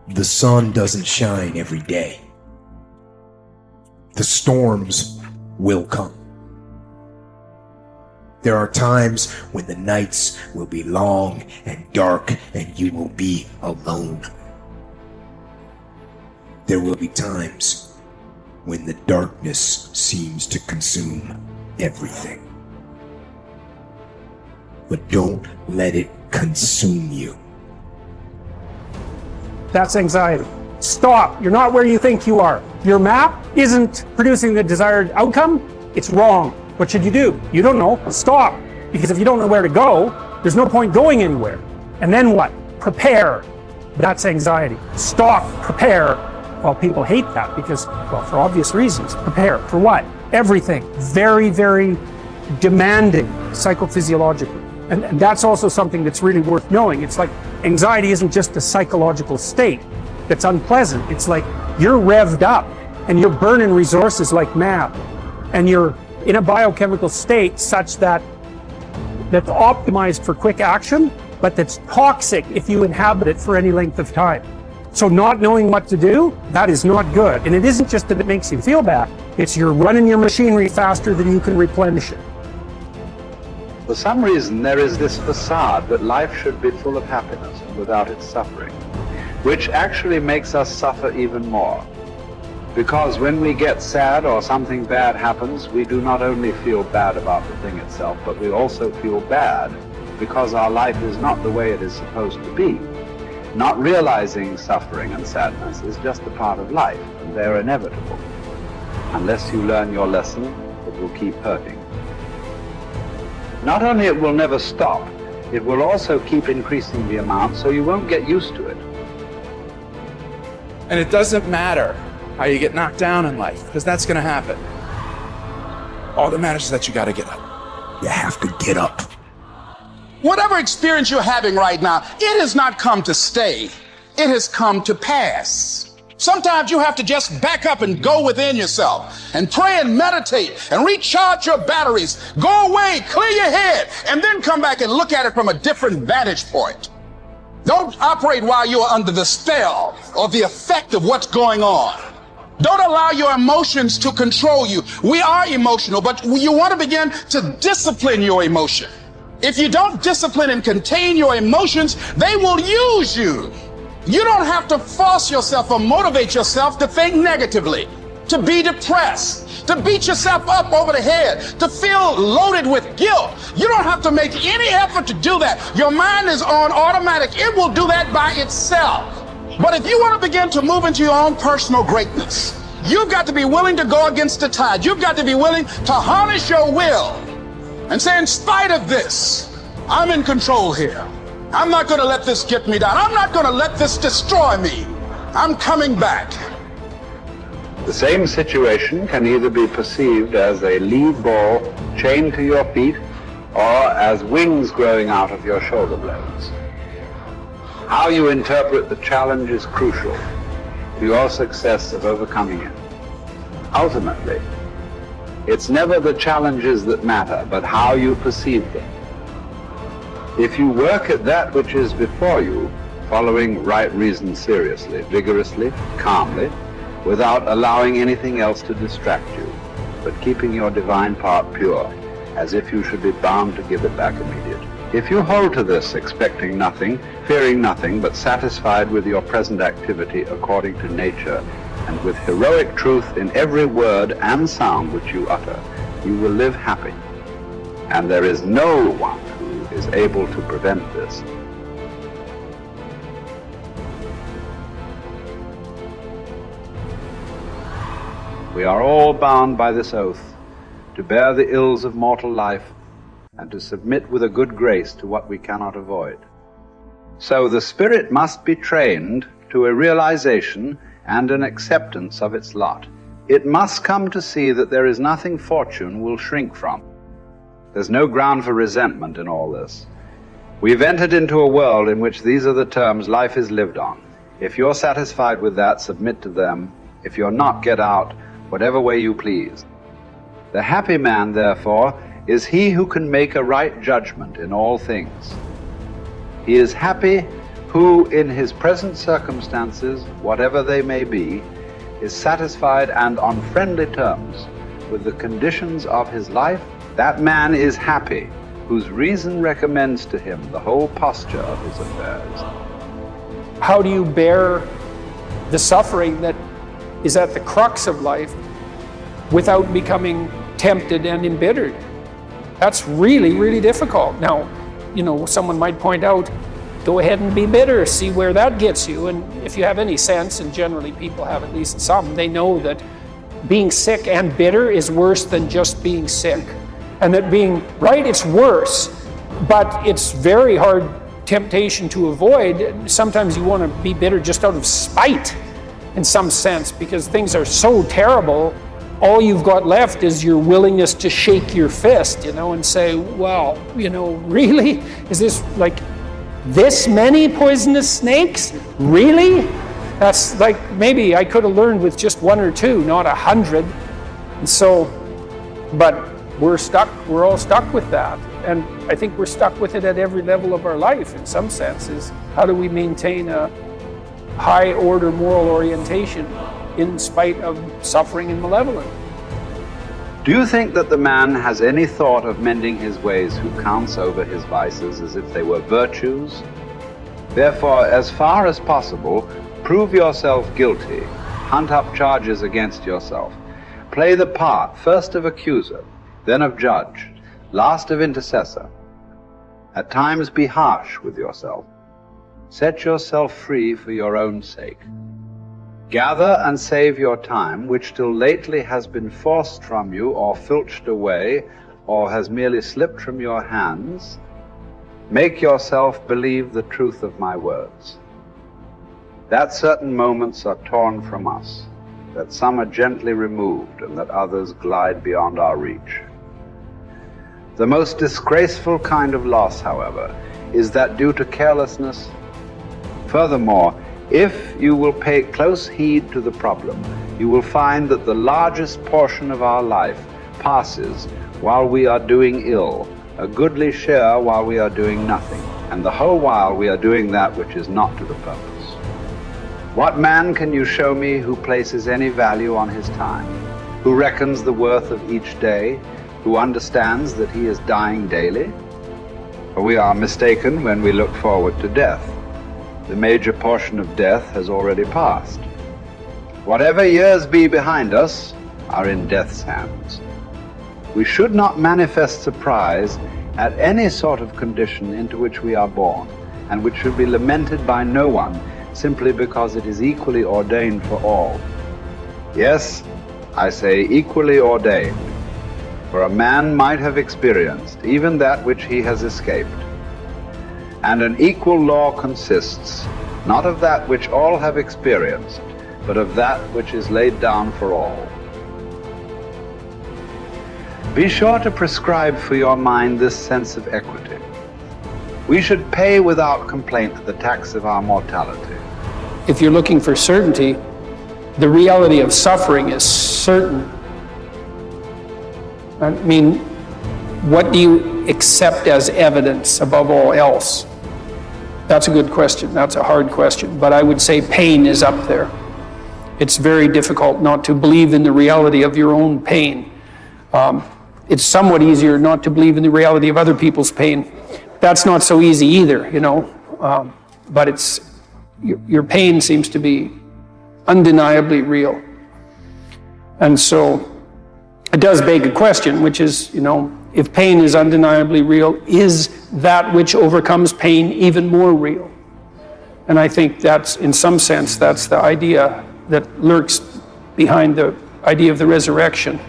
The sun doesn't shine every day. The storms will come. There are times when the nights will be long and dark and you will be alone. There will be times when the darkness seems to consume everything. But don't let it consume you. That's anxiety. Stop. You're not where you think you are. Your map isn't producing the desired outcome. It's wrong. What should you do? You don't know. Stop. Because if you don't know where to go, there's no point going anywhere. And then what? Prepare. That's anxiety. Stop. Prepare. Well, people hate that because, well, for obvious reasons. Prepare. For what? Everything. Very, very demanding psychophysiologically. And that's also something that's really worth knowing. It's like anxiety isn't just a psychological state that's unpleasant. It's like you're revved up and you're burning resources like mad. And you're in a biochemical state such that's optimized for quick action, but that's toxic if you inhabit it for any length of time. So not knowing what to do, that is not good. And it isn't just that it makes you feel bad. It's you're running your machinery faster than you can replenish it. For some reason, there is this facade that life should be full of happiness and without its suffering, which actually makes us suffer even more. Because when we get sad or something bad happens, we do not only feel bad about the thing itself, but we also feel bad because our life is not the way it is supposed to be. Not realizing suffering and sadness is just a part of life, and they're inevitable. Unless you learn your lesson, it will keep hurting. Not only it will never stop, it will also keep increasing the amount, so you won't get used to it. And it doesn't matter how you get knocked down in life, because that's going to happen. All that matters is that you got to get up. You have to get up. Whatever experience you're having right now, it has not come to stay. It has come to pass. Sometimes you have to just back up and go within yourself and pray and meditate and recharge your batteries. Go away, clear your head, and then come back and look at it from a different vantage point. Don't operate while you are under the spell or the effect of what's going on. Don't allow your emotions to control you. We are emotional, but you want to begin to discipline your emotion. If you don't discipline and contain your emotions, they will use you. You don't have to force yourself or motivate yourself to think negatively, to be depressed, to beat yourself up over the head, to feel loaded with guilt. You don't have to make any effort to do that. Your mind is on automatic. It will do that by itself. But if you want to begin to move into your own personal greatness, you've got to be willing to go against the tide. You've got to be willing to harness your will and say, in spite of this, I'm in control here. I'm not going to let this get me down. I'm not going to let this destroy me. I'm coming back. The same situation can either be perceived as a lead ball chained to your feet or as wings growing out of your shoulder blades. How you interpret the challenge is crucial to your success of overcoming it. Ultimately, it's never the challenges that matter, but how you perceive them. If you work at that which is before you, following right reason seriously, vigorously, calmly, without allowing anything else to distract you, but keeping your divine part pure, as if you should be bound to give it back immediately. If you hold to this, expecting nothing, fearing nothing, but satisfied with your present activity according to nature, and with heroic truth in every word and sound which you utter, you will live happy. And there is no one who is able to prevent this. We are all bound by this oath to bear the ills of mortal life and to submit with a good grace to what we cannot avoid. So the spirit must be trained to a realization and an acceptance of its lot. It must come to see that there is nothing fortune will shrink from. There's no ground for resentment in all this. We've entered into a world in which these are the terms life is lived on. If you're satisfied with that, submit to them. If you're not, get out, whatever way you please. The happy man, therefore, is he who can make a right judgment in all things. He is happy who, in his present circumstances, whatever they may be, is satisfied and on friendly terms with the conditions of his life. That man is happy whose reason recommends to him the whole posture of his affairs. How do you bear the suffering that is at the crux of life without becoming tempted and embittered? That's really, really difficult. Now, someone might point out, go ahead and be bitter, see where that gets you. And if you have any sense, and generally people have at least some, they know that being sick and bitter is worse than just being sick. And that being right, it's worse, but it's very hard temptation to avoid. Sometimes you want to be bitter just out of spite in some sense, because things are so terrible. All you've got left is your willingness to shake your fist, and say, well, really? Is this like this many poisonous snakes? Really? That's like, maybe I could have learned with just 1 or 2, not 100. And so, but we're all stuck with that. And I think we're stuck with it at every level of our life in some senses. How do we maintain a high order moral orientation in spite of suffering and malevolence? Do you think that the man has any thought of mending his ways who counts over his vices as if they were virtues? Therefore, as far as possible, prove yourself guilty, hunt up charges against yourself, play the part first of accuser, then of judge, last of intercessor. At times be harsh with yourself. Set yourself free for your own sake. Gather and save your time, which till lately has been forced from you or filched away, or has merely slipped from your hands. Make yourself believe the truth of my words. That certain moments are torn from us, that some are gently removed, and that others glide beyond our reach. The most disgraceful kind of loss, however, is that due to carelessness. Furthermore, if you will pay close heed to the problem, you will find that the largest portion of our life passes while we are doing ill, a goodly share while we are doing nothing, and the whole while we are doing that which is not to the purpose. What man can you show me who places any value on his time, who reckons the worth of each day, who understands that he is dying daily? For we are mistaken when we look forward to death. The major portion of death has already passed. Whatever years be behind us are in death's hands. We should not manifest surprise at any sort of condition into which we are born, and which should be lamented by no one, simply because it is equally ordained for all. Yes, I say equally ordained, for a man might have experienced even that which he has escaped. And an equal law consists not of that which all have experienced, but of that which is laid down for all. Be sure to prescribe for your mind this sense of equity. We should pay without complaint the tax of our mortality. If you're looking for certainty, the reality of suffering is certain. I mean, what do you accept as evidence above all else? That's a good question. That's a hard question. But I would say pain is up there. It's very difficult not to believe in the reality of your own pain. It's somewhat easier not to believe in the reality of other people's pain. That's not so easy either, but it's your pain seems to be undeniably real. And so it does beg a question, which is, if pain is undeniably real, is that which overcomes pain even more real? And I think that's, in some sense, that's the idea that lurks behind the idea of the resurrection.